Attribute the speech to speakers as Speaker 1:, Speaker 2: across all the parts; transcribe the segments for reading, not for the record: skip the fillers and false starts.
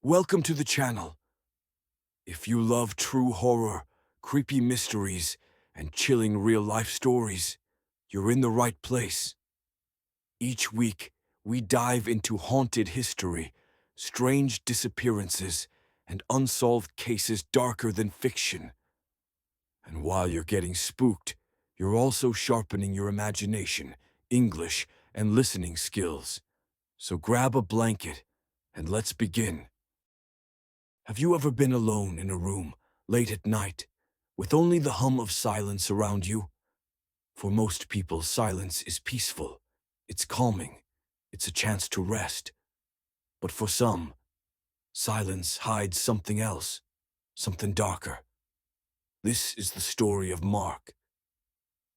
Speaker 1: Welcome to the channel. If you love true horror, creepy mysteries, and chilling real-life stories, you're in the right place. Each week, we dive into haunted history, strange disappearances, and unsolved cases darker than fiction. And while you're getting spooked, you're also sharpening your imagination, English, and listening skills. So grab a blanket, and let's begin. Have you ever been alone in a room, late at night, with only the hum of silence around you? For most people, silence is peaceful. It's calming. It's a chance to rest. But for some, silence hides something else, something darker. This is the story of Mark.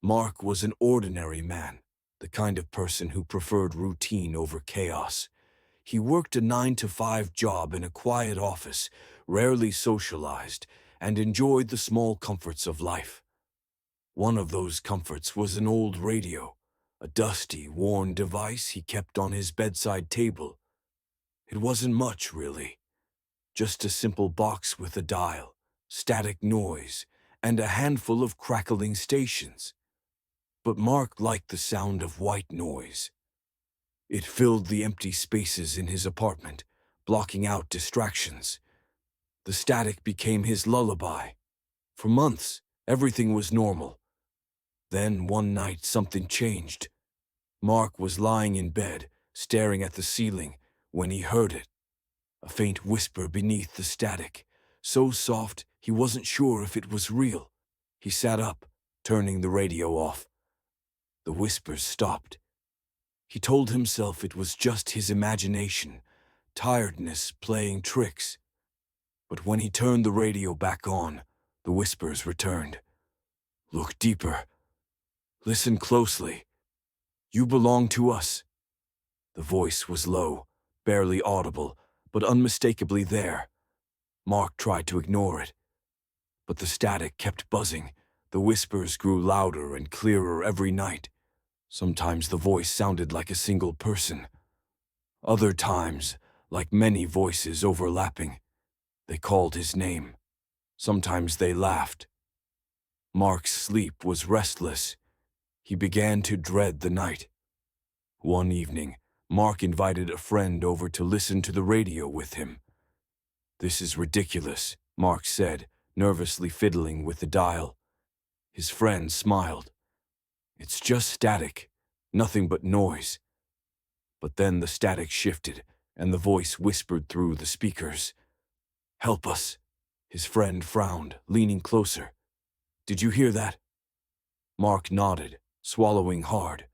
Speaker 1: Mark was an ordinary man, the kind of person who preferred routine over chaos. He worked a 9-to-5 job in a quiet office, rarely socialized, and enjoyed the small comforts of life. One of those comforts was an old radio, a dusty, worn device he kept on his bedside table. It wasn't much, really. Just a simple box with a dial, static noise, and a handful of crackling stations. But Mark liked the sound of white noise. It filled the empty spaces in his apartment, blocking out distractions. The static became his lullaby. For months, everything was normal. Then, one night, something changed. Mark was lying in bed, staring at the ceiling, when he heard it. A faint whisper beneath the static, so soft he wasn't sure if it was real. He sat up, turning the radio off. The whispers stopped. He told himself it was just his imagination, tiredness playing tricks. But when he turned the radio back on, the whispers returned. Look deeper. Listen closely. You belong to us. The voice was low, barely audible, but unmistakably there. Mark tried to ignore it. But the static kept buzzing. The whispers grew louder and clearer every night. Sometimes the voice sounded like a single person. Other times, like many voices overlapping. They called his name. Sometimes they laughed. Mark's sleep was restless. He began to dread the night. One evening, Mark invited a friend over to listen to the radio with him. "This is ridiculous," Mark said, nervously fiddling with the dial. His friend smiled. "It's just static, nothing but noise." But then the static shifted, and the voice whispered through the speakers. "Help us." His friend frowned, leaning closer. "Did you hear that?" Mark nodded, swallowing hard.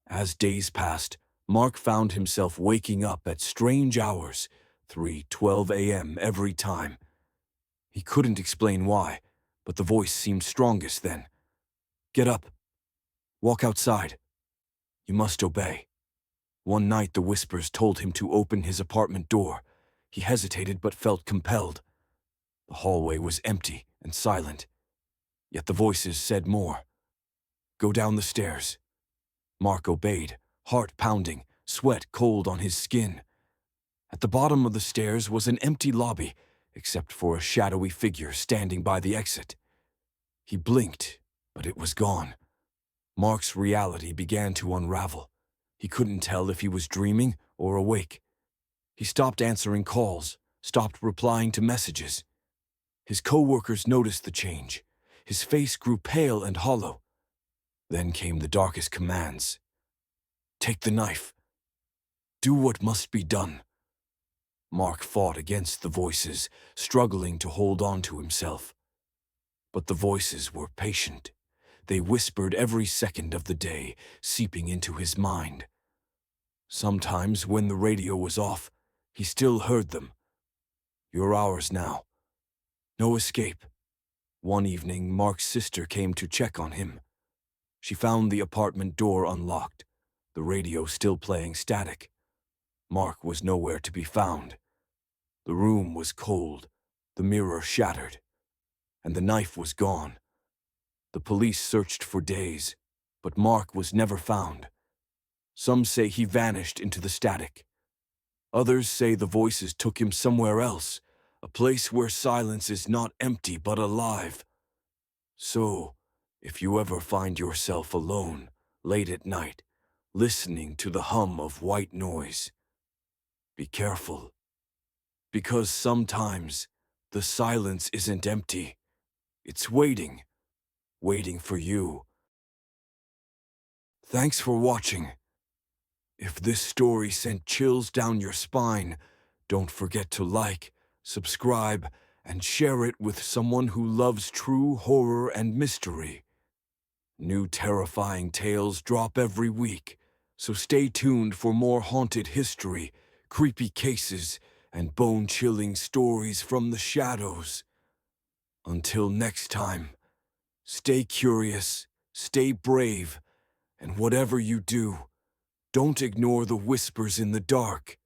Speaker 1: As days passed, Mark found himself waking up at strange hours, 3:12 a.m. every time. He couldn't explain why, but the voice seemed strongest then. "Get up. Walk outside. You must obey." One night the whispers told him to open his apartment door. He hesitated but felt compelled. The hallway was empty and silent. Yet the voices said more. "Go down the stairs." Mark obeyed, heart pounding, sweat cold on his skin. At the bottom of the stairs was an empty lobby, except for a shadowy figure standing by the exit. He blinked, but it was gone. Mark's reality began to unravel. He couldn't tell if he was dreaming or awake. He stopped answering calls, stopped replying to messages. His co-workers noticed the change. His face grew pale and hollow. Then came the darkest commands. "Take the knife. Do what must be done." Mark fought against the voices, struggling to hold on to himself. But the voices were patient. They whispered every second of the day, seeping into his mind. Sometimes, when the radio was off, he still heard them. "You're ours now. No escape." One evening, Mark's sister came to check on him. She found the apartment door unlocked, the radio still playing static. Mark was nowhere to be found. The room was cold, the mirror shattered, and the knife was gone. The police searched for days, but Mark was never found. Some say he vanished into the static. Others say the voices took him somewhere else, a place where silence is not empty but alive. So, if you ever find yourself alone, late at night, listening to the hum of white noise, be careful. Because sometimes the silence isn't empty. It's waiting for you. Thanks for watching. If this story sent chills down your spine, don't forget to like, subscribe, and share it with someone who loves true horror and mystery. New terrifying tales drop every week, so stay tuned for more haunted history, creepy cases, and bone-chilling stories from the shadows. Until next time, stay curious, stay brave, and whatever you do, don't ignore the whispers in the dark.